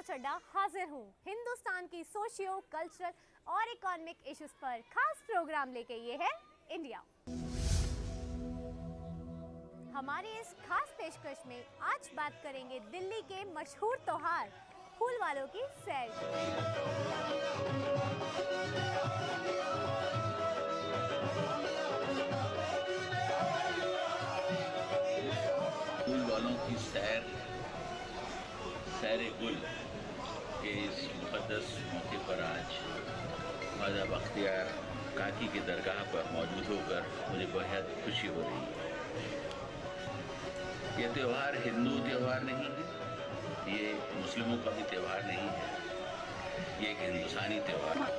का चड्डा हाजिर हूँ हिंदुस्तान की सोशियो कल्चरल और इकोनॉमिक इश्यूज पर खास प्रोग्राम लेके। ये है इंडिया। हमारी इस खास पेशकश में आज बात करेंगे दिल्ली के मशहूर त्योहार फूल वालों की सैर। फूल वालों की सैर गुल के इस मुक़द्दस मौके पर आज ख्वाजा बख्तियार काकी की दरगाह पर मौजूद होकर मुझे बेहद खुशी हो रही है। ये त्यौहार हिंदू त्यौहार नहीं है, ये मुस्लिमों का भी त्यौहार नहीं है, ये एक हिंदुस्तानी त्यौहार है।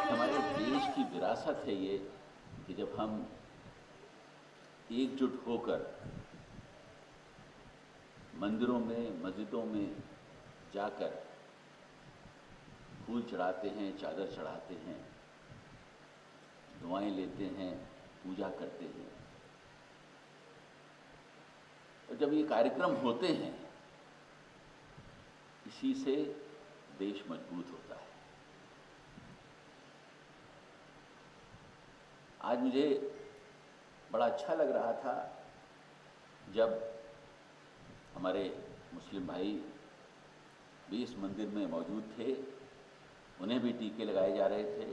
हमारे देश की विरासत है ये कि जब हम एकजुट होकर मंदिरों में मस्जिदों में जाकर फूल चढ़ाते हैं, चादर चढ़ाते हैं, दुआएं लेते हैं, पूजा करते हैं। और जब ये कार्यक्रम होते हैं, इसी से देश मजबूत होता है। आज मुझे बड़ा अच्छा लग रहा था जब हमारे मुस्लिम भाई भी इस मंदिर में मौजूद थे, उन्हें भी टीके लगाए जा रहे थे,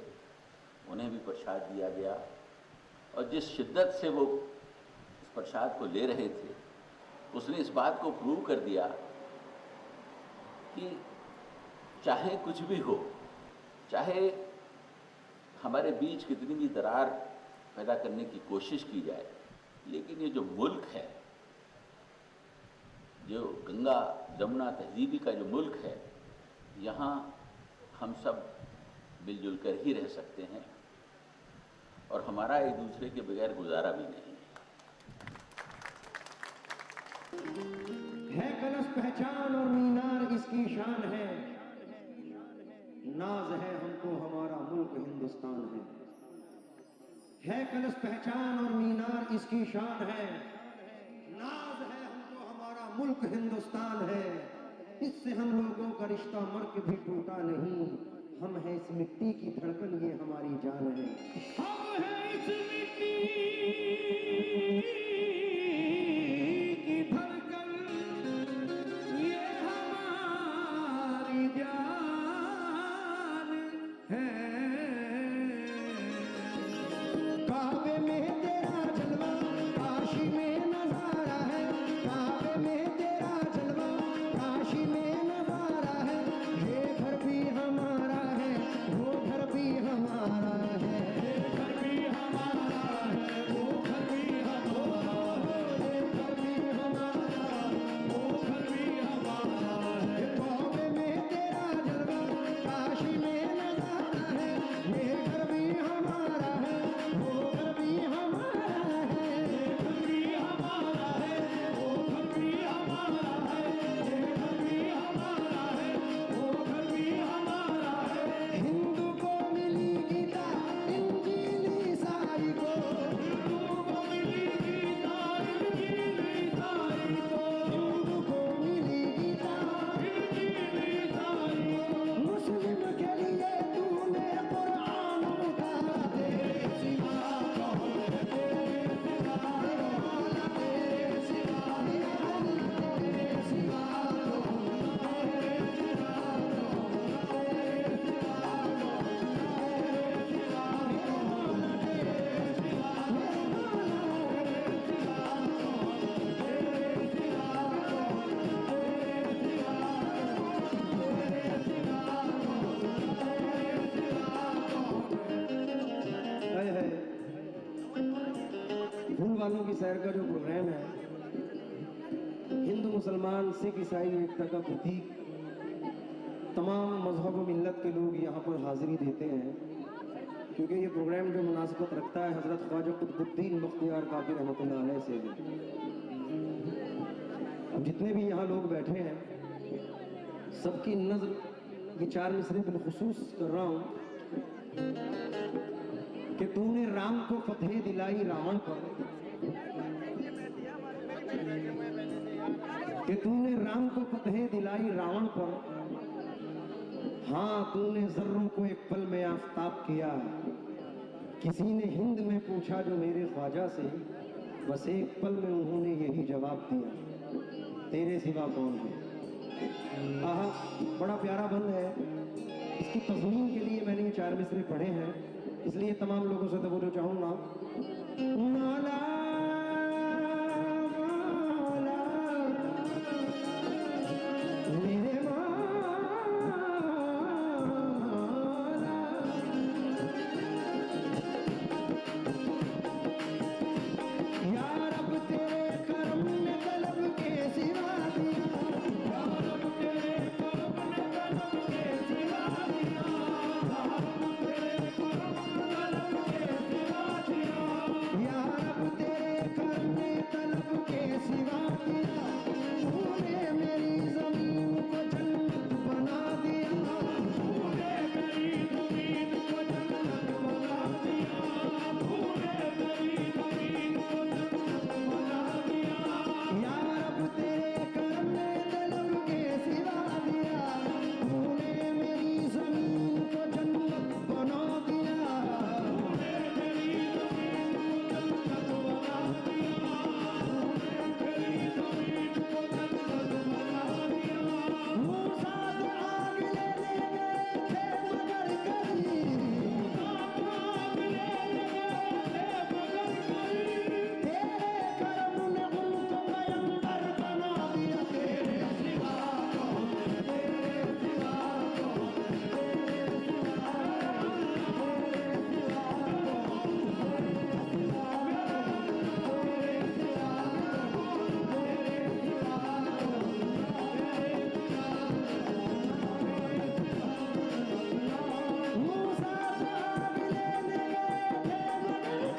उन्हें भी प्रसाद दिया गया और जिस शिद्दत से वो इस प्रसाद को ले रहे थे, उसने इस बात को प्रूव कर दिया कि चाहे कुछ भी हो, चाहे हमारे बीच कितनी भी दरार पैदा करने की कोशिश की जाए, लेकिन ये जो मुल्क है, जो गंगा जमुना तहजीबी का जो मुल्क है, यहाँ हम सब मिलजुल कर ही रह सकते हैं और हमारा एक दूसरे के बगैर गुजारा भी नहीं है। कलश पहचान और मीनार इसकी शान है, नाज है हमको हमारा मुल्क हिंदुस्तान है कलश पहचान और मीनार इसकी शान है, नाज है हमको हमारा मुल्क हिंदुस्तान है। इससे हम लोगों का रिश्ता मर के भी टूटा नहीं, हम हैं इस मिट्टी की धड़कन, ये हमारी जान है। हम हैं इस मिट्टी की धड़कन, ये हमारी जान है। काबे में तेरा जलवा, काशी में नजारा है, काबे में तेरा जलवा, काशी में नजारा है। ये घर भी हमारा है, वो घर भी हमारा है, ये घर भी हमारा है, वो घर भी हमारा है, ये घर भी हमारा है, वो घर भी हमारा है। काबे में तेरा जलवा, काशी में नजारा है, ये घर भी हमारा है, वो घर भी हमारा वालों की सैर का जो प्रोग्राम है, हिंदू मुसलमान सिख ईसाई एकता का प्रतीक, तमाम मजहब व मिल्लत के लोग यहाँ पर हाजिरी देते हैं, क्योंकि ये प्रोग्राम जो मुनासिबत रखता है हज़रत ख्वाजा कुतुबुद्दीन बख्तियार काकी रहमतुल्लाह अलैह से भी। अब जितने भी यहाँ लोग बैठे हैं, सबकी नज़र ये 4 मिसरे बिलखुसूस कर रहा हूँ कि तूने राम को फतेह दिलाई रावण पर, कि तूने राम को फतेह दिलाई रावण पर, हाँ तूने जर्रों को एक पल में आफताब किया। किसी ने हिंद में पूछा जो मेरे ख्वाजा से, बस एक पल में उन्होंने यही जवाब दिया, तेरे सिवा कौन है। आहा, बड़ा प्यारा बंद है। इसकी तज़मीन के लिए मैंने ये 4 मिसरे पढ़े हैं, इसलिए तमाम लोगों से तवज्जो चाहूँगा। मौला मौला मेरे मौला, या रब तेरे करम ने तलब के सिवा दिया, या रब तेरे करम ने तलब के सिवा दिया, या रब तेरे करम ने तलब के सिवा दिया, तूने मेरी जमीन को जन्नत बना दिया, तूने मेरी जमीन को जन्नत बना दिया, तूने मेरी जमीन को जन्नत बना दिया, या रब तेरे करम ने तलब के सिवा दिया, तूने मेरी जमीन को जन्नत बना दिया, तूने मेरी जमीन को जन्नत बना दिया, तूने मेरी जमीन को जन्नत बना दिया। मूसा तो आग लेने गए थे मगर कभी, मूसा तो आग लेने गए थे मगर कभी, तेरे करम ने उनको पैगंबर बना दिया, तेरे सिवा कौन, तेरे सिवा कौन, तेरे सिवा कौन, तेरे सिवा कौन, तेरे सिवा कौन, तेरे सिवा कौन, तेरे सिवा कौन। मूसा तो आग लेने गए थे मगर कभी, मूसा तो आग लेने गए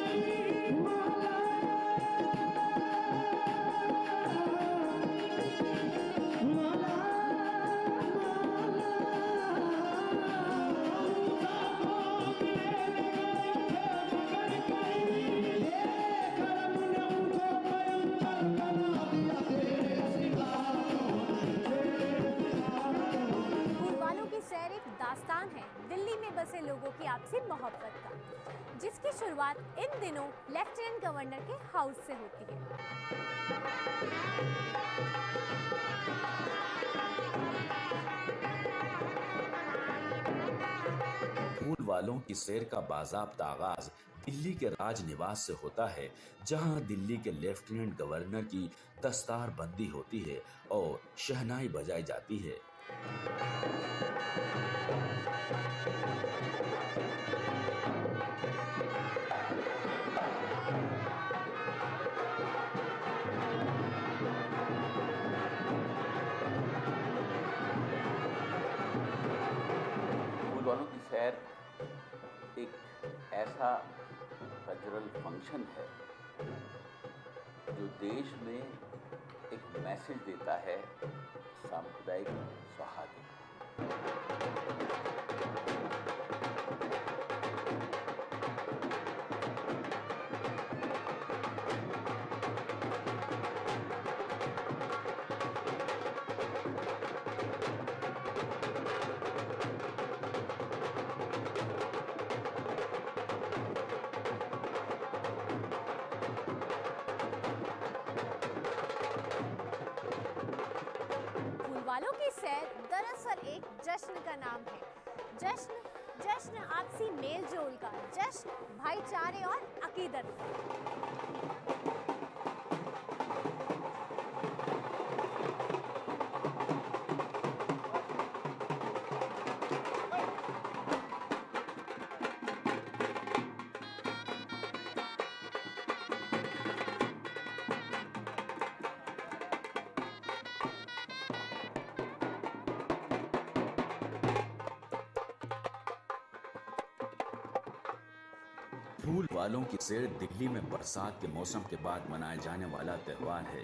थे मगर कभी, मौला मौला मूसा को आग लेने गए थे मगर कहीं, तेरे करम ने उनको पैगंबर बना दिया, तेरे सिवा कौन, तेरे सिवा कौन। फूल वालों की सैर एक दास्तान है दिल्ली में बसे लोगों की आपसी मोहब्बत का, जिसकी शुरुआत इन दिनों लेफ्टिनेंट गवर्नर के हाउस से होती है। फूल वालों की सैर का बाज़ाब्ता आगाज दिल्ली के राजनिवास से होता है, जहां दिल्ली के लेफ्टिनेंट गवर्नर की दस्तार बंदी होती है और शहनाई बजाई जाती है। फूल वालों की सैर एक ऐसा कल्चरल फंक्शन है जो देश में एक मैसेज देता है सांप्रदायिक सौहार्द का। फूल वालों की सैर दरअसल एक जश्न का नाम है। जश्न जश्न आपसी मेल जोल का, जश्न भाईचारे और अकीदत का। फूल वालों की सैर दिल्ली में बरसात के मौसम के बाद मनाए जाने वाला त्योहार है।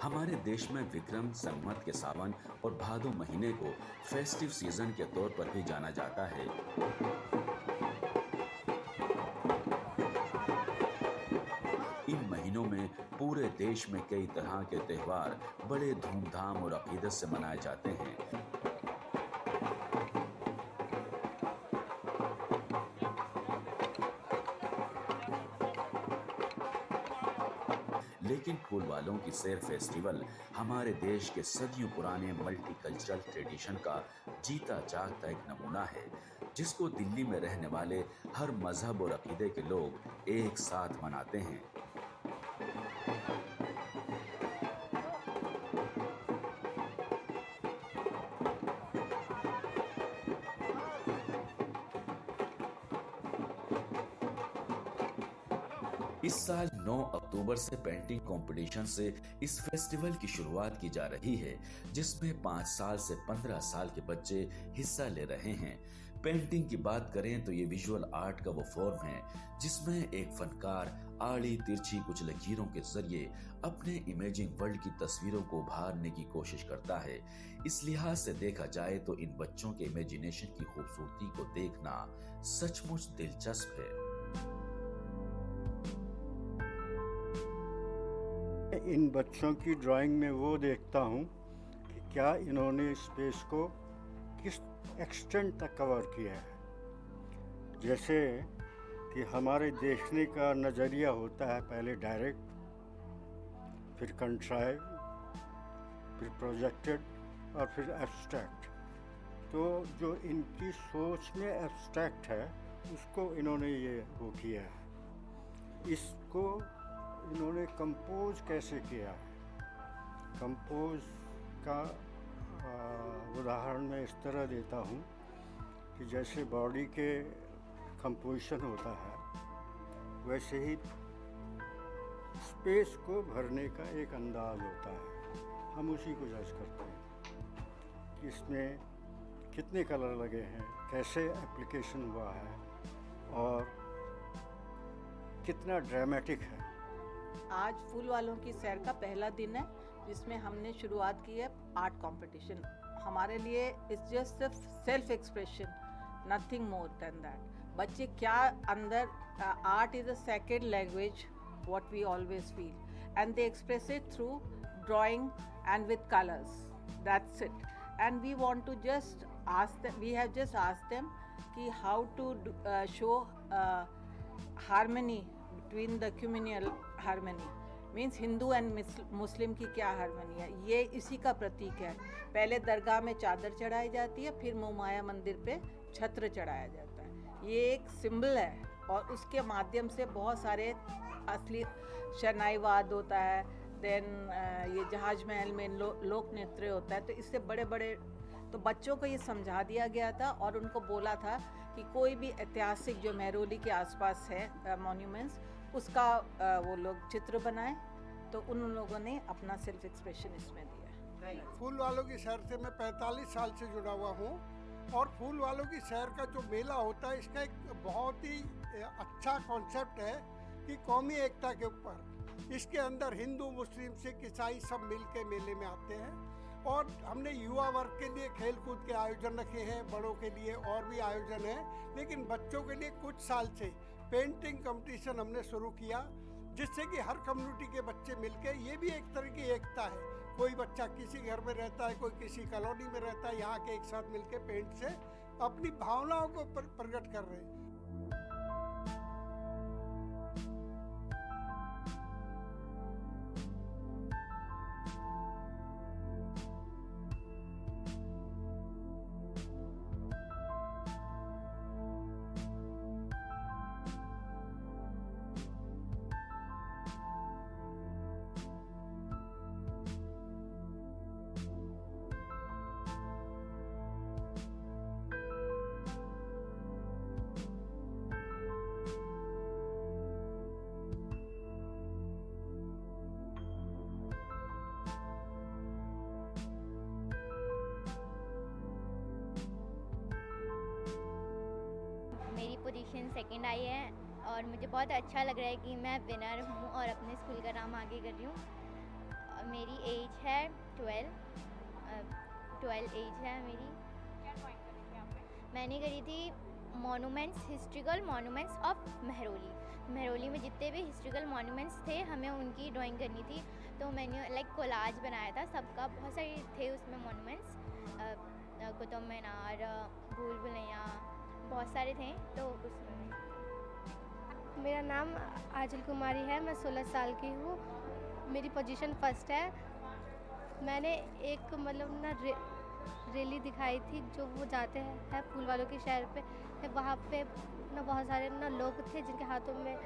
हमारे देश में विक्रम संवत के सावन और भादो महीने को फेस्टिव सीजन के तौर पर भी जाना जाता है। इन महीनों में पूरे देश में कई तरह के त्योहार बड़े धूमधाम और अकीदत से मनाए जाते हैं। लेकिन फूल वालों की सैर फेस्टिवल हमारे देश के सदियों पुराने मल्टीकल्चरल ट्रेडिशन का जीता जागता एक नमूना है, जिसको दिल्ली में रहने वाले हर मजहब और अकीदे के लोग एक साथ मनाते हैं। इस साल 9 अक्टूबर से पेंटिंग कंपटीशन से इस फेस्टिवल की शुरुआत की जा रही है, जिसमें 5 साल से 15 साल के बच्चे हिस्सा ले रहे हैं। पेंटिंग की बात करें तो ये विजुअल आर्ट का वो फॉर्म है जिसमें एक फनकार आड़ी तिरछी कुछ लकीरों के जरिए अपने इमेजिंग वर्ल्ड की तस्वीरों को उभारने की कोशिश करता है। इस लिहाज से देखा जाए तो इन बच्चों के इमेजिनेशन की खूबसूरती को देखना सचमुच दिलचस्प है। इन बच्चों की ड्राइंग में वो देखता हूँ कि क्या इन्होंने स्पेस को किस एक्सटेंट तक कवर किया है। जैसे कि हमारे देखने का नज़रिया होता है पहले डायरेक्ट, फिर कंट्राइव, फिर प्रोजेक्टेड और फिर एब्स्ट्रैक्ट। तो जो इनकी सोच में एब्स्ट्रैक्ट है उसको इन्होंने ये वो किया है। इसको इन्होंने कंपोज कैसे किया है। कंपोज का उदाहरण मैं इस तरह देता हूँ कि जैसे बॉडी के कंपोजिशन होता है वैसे ही स्पेस को भरने का एक अंदाज होता है। हम उसी को जज करते हैं कि इसमें कितने कलर लगे हैं, कैसे एप्लीकेशन हुआ है और कितना ड्रामेटिक है। आज फूल वालों की सैर का पहला दिन है जिसमें हमने शुरुआत की है आर्ट कंपटीशन। हमारे लिए it's just self expression, nothing more than that. बच्चे क्या अंदर art is a second language what we always feel and they express it through drawing and with colours, that's it. And we want to just ask them, we have just asked them कि how to show harmony between the communal harmony, means Hindu and Muslim की क्या harmony है, ये इसी का प्रतीक है। पहले दरगाह में चादर चढ़ाई जाती है, फिर मोमाया मंदिर पे छत्र चढ़ाया जाता है। ये एक सिंबल है और उसके माध्यम से बहुत सारे असली शहनाईवाद होता है, देन ये जहाज महल में लोक नृत्य होता है। तो इससे बड़े बड़े तो बच्चों को ये समझा दिया गया था और उनको बोला था कि कोई भी ऐतिहासिक जो मेहरौली के आसपास है मॉन्यूमेंट्स, उसका वो लोग चित्र बनाएं। तो उन लोगों ने अपना सेल्फ एक्सप्रेशन इसमें दिया। फूल वालों की शहर से मैं 45 साल से जुड़ा हुआ हूँ और फूल वालों की शहर का जो मेला होता है इसका एक बहुत ही अच्छा कॉन्सेप्ट है कि कौमी एकता के ऊपर। इसके अंदर हिंदू, मुस्लिम, सिख, ईसाई सब मिल के मेले में आते हैं और हमने युवा वर्ग के लिए खेल कूद के आयोजन रखे हैं, बड़ों के लिए और भी आयोजन है, लेकिन बच्चों के लिए कुछ साल से पेंटिंग कंपटीशन हमने शुरू किया जिससे कि हर कम्युनिटी के बच्चे मिलके, ये भी एक तरह की एकता है। कोई बच्चा किसी घर में रहता है, कोई किसी कॉलोनी में रहता है, यहाँ के एक साथ मिलके पेंट से अपनी भावनाओं को प्रकट कर रहे हैं। सेकंड आई है और मुझे बहुत अच्छा लग रहा है कि मैं विनर हूँ और अपने स्कूल का नाम आगे कर रही हूँ। मेरी एज है 12 एज है मेरी। मैंने करी थी monuments, historical monuments of Mehrauli. Mehrauli में जितने भी हिस्ट्रिकल मॉन्यूमेंट्स थे हमें उनकी ड्राइंग करनी थी, तो मैंने लाइक कोलाज बनाया था सबका। बहुत सारे थे उसमें मॉन्यूमेंट्स, कुतुब मीनार, भूल भुलैया, बहुत सारे थे। तो उसमें मेरा नाम आंचल कुमारी है, मैं 16 साल की हूँ। मेरी पोजीशन फर्स्ट है। मैंने एक मतलब ना रैली दिखाई थी जो वो जाते हैं फूल वालों के शहर पे। वहाँ पे ना बहुत सारे ना लोग थे जिनके हाथों में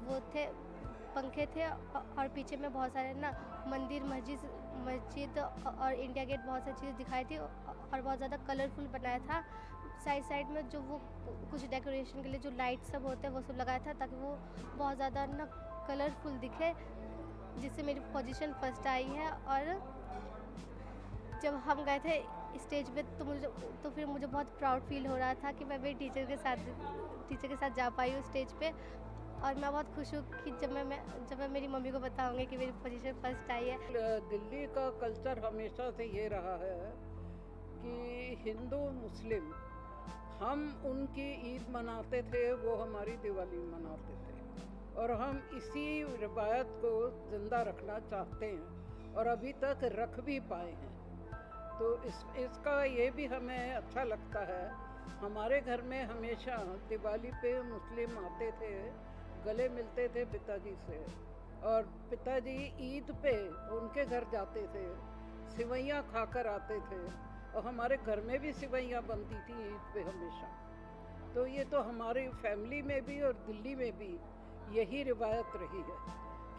वो थे पंखे थे और पीछे में बहुत सारे ना मंदिर, मस्जिद और इंडिया गेट, बहुत सारी चीज़ें दिखाई थी और बहुत ज़्यादा कलरफुल बनाया था। साइड में जो वो कुछ डेकोरेशन के लिए जो लाइट सब होते हैं वो सब लगाया था ताकि वो बहुत ज़्यादा ना कलरफुल दिखे, जिससे मेरी पोजीशन फर्स्ट आई है। और जब हम गए थे स्टेज पे तो फिर मुझे बहुत प्राउड फील हो रहा था कि मैं मेरी टीचर के साथ जा पाई हूँ स्टेज पे। और मैं बहुत खुश हूँ कि जब मैं मेरी मम्मी को बताऊँगी कि मेरी पोजीशन फर्स्ट आई है। दिल्ली का कल्चर हमेशा से ये रहा है कि हिंदू मुस्लिम हम उनकी ईद मनाते थे, वो हमारी दिवाली मनाते थे और हम इसी रिवायत को ज़िंदा रखना चाहते हैं और अभी तक रख भी पाए हैं। तो इसका ये भी हमें अच्छा लगता है। हमारे घर में हमेशा दिवाली पे मुस्लिम आते थे, गले मिलते थे पिताजी से और पिताजी ईद पे उनके घर जाते थे, सिवैयाँ खाकर आते थे और हमारे घर में भी सिवैयाँ बनती थी ईद पे हमेशा। तो ये तो हमारी फैमिली में भी और दिल्ली में भी यही रिवायत रही है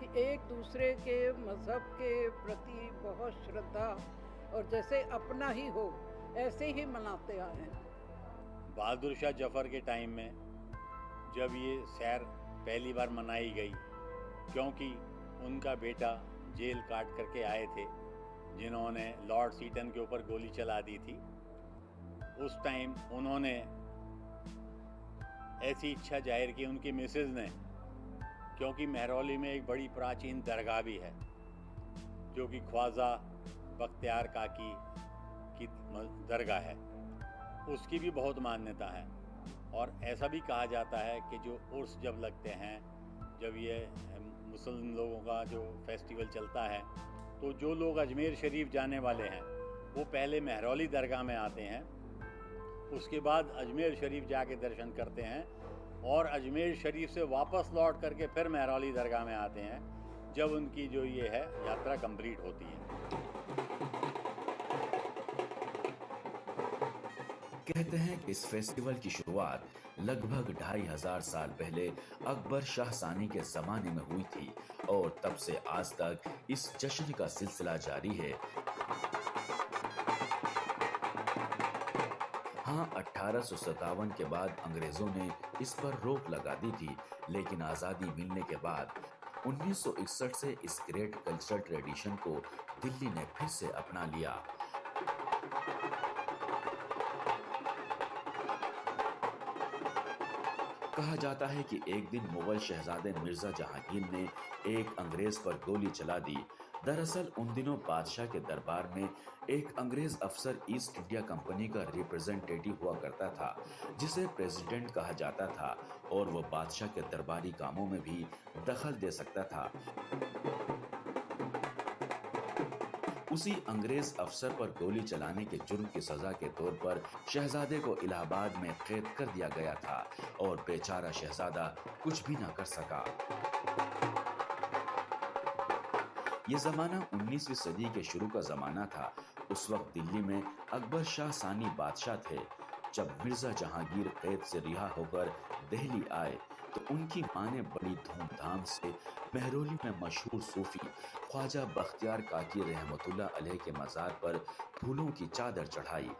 कि एक दूसरे के मज़हब के प्रति बहुत श्रद्धा और जैसे अपना ही हो ऐसे ही मनाते आए हैं। बहादुर शाह जफ़र के टाइम में जब ये सैर पहली बार मनाई गई, क्योंकि उनका बेटा जेल काट करके आए थे जिन्होंने लॉर्ड सीटन के ऊपर गोली चला दी थी, उस टाइम उन्होंने ऐसी इच्छा जाहिर की उनकी मिसेज़ ने, क्योंकि महरौली में एक बड़ी प्राचीन दरगाह भी है जो कि ख्वाजा बख्तियार काकी की दरगाह है, उसकी भी बहुत मान्यता है। और ऐसा भी कहा जाता है कि जो उर्स जब लगते हैं, जब ये मुस्लिम लोगों का जो फेस्टिवल चलता है, तो जो लोग अजमेर शरीफ जाने वाले हैं वो पहले महरौली दरगाह में आते हैं, उसके बाद अजमेर शरीफ जाके दर्शन करते हैं और अजमेर शरीफ से वापस लौट करके फिर महरौली दरगाह में आते हैं जब उनकी जो ये है यात्रा कंप्लीट होती है। कहते हैं कि इस फेस्टिवल की शुरुआत लगभग 2500 साल पहले अकबर शाह सानी के जमाने में हुई थी और तब से आज तक इस जश्न का सिलसिला जारी है। हाँ, 1857 के बाद अंग्रेजों ने इस पर रोक लगा दी थी, लेकिन आज़ादी मिलने के बाद 1961 से इस ग्रेट कल्चरल ट्रेडिशन को दिल्ली ने फिर से अपना लिया। कहा जाता है कि एक दिन मुगल शहजादे मिर्जा जहांगीर ने एक अंग्रेज पर गोली चला दी। दरअसल उन दिनों बादशाह के दरबार में एक अंग्रेज अफसर ईस्ट इंडिया कंपनी का रिप्रेजेंटेटिव हुआ करता था, जिसे प्रेसिडेंट कहा जाता था और वो बादशाह के दरबारी कामों में भी दखल दे सकता था। उसी अंग्रेज अफसर पर गोली चलाने के जुर्म की सजा के तौर पर शहजादे को इलाहाबाद में कैद कर दिया गया था और बेचारा शहजादा कुछ भी न कर सका। ये जमाना 19वीं सदी के शुरू का जमाना था। उस वक्त दिल्ली में अकबर शाह सानी बादशाह थे। जब मिर्जा जहांगीर कैद से रिहा होकर दिल्ली आए तो उनकी मां ने बड़ी धूमधाम से महरौली में मशहूर सूफी ख्वाजा बख्तियार काकी रहमतुल्लाह अलैह के मज़ार पर फूलों की चादर चढ़ाई।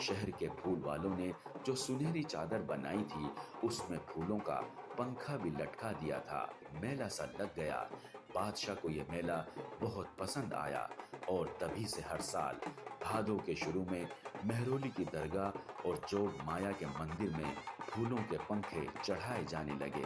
शहर के फूल वालों ने जो सुनहरी चादर बनाई थी उसमें फूलों का पंखा भी लटका दिया था। मेला सा लग गया। बादशाह को ये मेला बहुत पसंद आया और तभी से हर साल भादों के शुरू में मेहरौली की दरगाह और जोग माया के मंदिर में फूलों के पंखे चढ़ाए जाने लगे।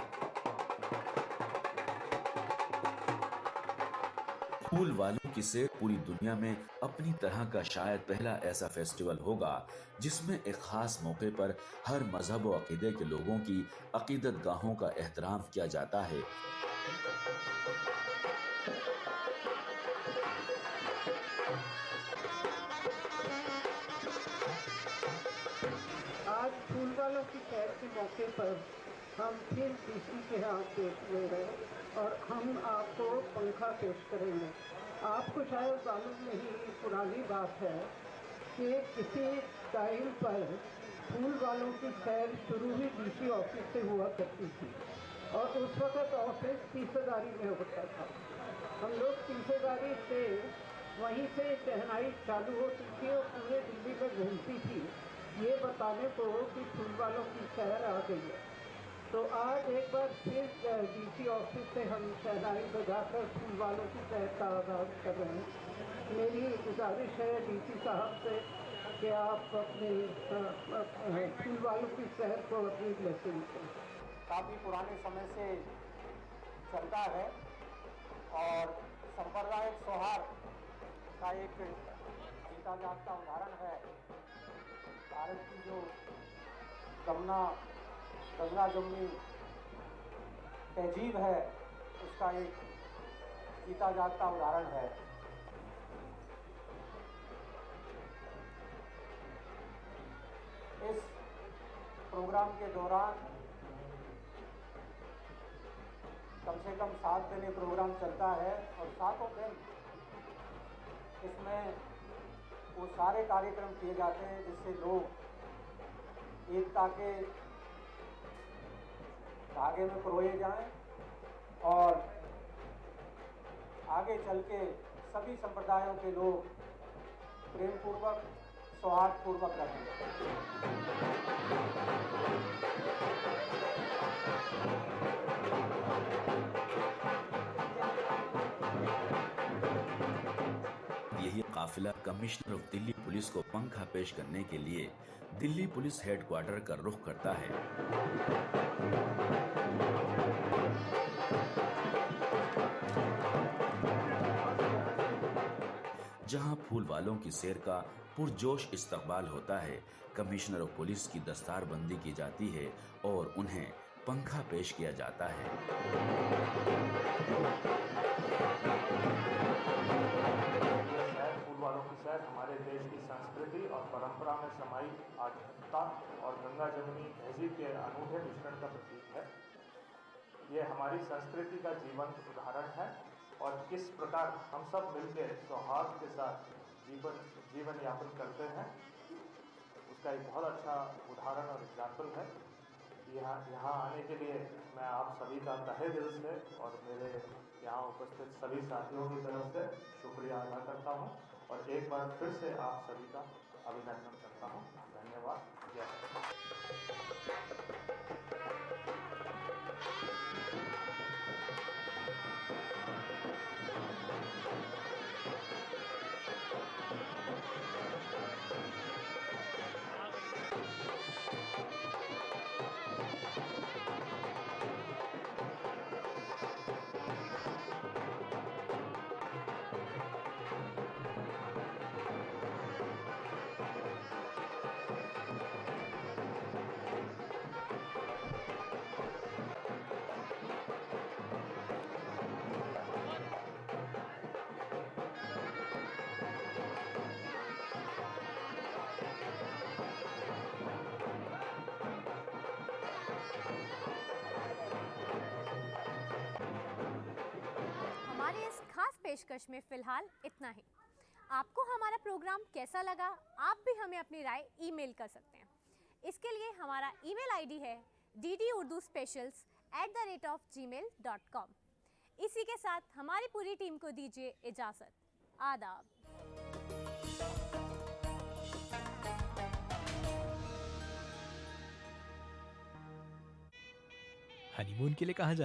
फूल वालों की सैर पूरी दुनिया में अपनी तरह का शायद पहला ऐसा फेस्टिवल होगा जिसमें एक खास मौके पर हर मजहब और अकीदे के लोगों की अकीदत गाहों का एहतराम किया जाता है। आज फूल वालों की सैर के मौके पर हम फिर डीसी के यहाँ पेश हुए हैं और हम आपको पंखा पेश करेंगे। आपको शायद मालूम नहीं, पुरानी बात है कि किसी टाइम पर फूल वालों की सैर शुरू ही डीसी ऑफिस से हुआ करती थी और उस वक़्त ऑफिस तीसरेदारी में होता था। हम लोग तीसरेदारी से वहीं से शहनाई चालू होती थी और पूरे दिल्ली में घूमती थी ये बताने को कि फूल वालों की सैर आ गई है। तो आज एक बार फिर डीसी ऑफिस से हम शहनाई बजाकर फूल वालों की सैर का आगाज़ कर रहे हैं। मेरी गुजारिश है डीसी साहब से कि आप अपने फूल वालों की सैर को अपनी ब्लेसिंग करें। काफ़ी पुराने समय से चलता है और सांप्रदायिक सौहार्द का एक जीता जागता उदाहरण है। भारत की जो गंगा जमुनी तहजीब है उसका एक जीता जागता उदाहरण है। इस प्रोग्राम के दौरान कम से कम 7 दिन ये प्रोग्राम चलता है और 7 दिन इसमें वो सारे कार्यक्रम किए जाते हैं जिससे लोग एकता के धागे में पिरोए जाएं और आगे चल के सभी संप्रदायों के लोग प्रेम पूर्वक सौहार्द पूर्वक रहें। यही काफिला कमिश्नर ऑफ दिल्ली पुलिस को पंखा पेश करने के लिए दिल्ली पुलिस हेडक्वार्टर का रुख करता है। जहां फूल वालों की सैर का पुरजोश इस्तकबाल होता है, कमिश्नर ऑफ पुलिस की दस्तारबंदी की जाती है और उन्हें पंखा पेश किया जाता है। फूल वालों की सैर हमारे देश की संस्कृति और परंपरा में समाई आध्यात्मिकता और गंगा जमुनी तहजीब के अनूठे मिश्रण का प्रतीक है। ये हमारी संस्कृति का जीवंत उदाहरण है और किस प्रकार हम सब मिलकर सौहार्द के साथ जीवन यापन करते हैं उसका एक बहुत अच्छा उदाहरण और एग्जाम्पल है। यहाँ आने के लिए मैं आप सभी का तहे दिल से और मेरे यहाँ उपस्थित सभी साथियों की तरफ से शुक्रिया अदा करता हूँ और एक बार फिर से आप सभी का अभिनंदन करता हूँ। धन्यवाद। जय हिंद। पेशकश में फिलहाल इतना ही। आपको हमारा प्रोग्राम कैसा लगा, आप भी हमें अपनी राय ईमेल कर सकते हैं। इसके लिए हमारा ईमेल आईडी है ddurduspecials@gmail.com। इसी के साथ हमारी पूरी टीम को दीजिए इजाज़त। आदाब। हनीमून के लिए कहाँ जाना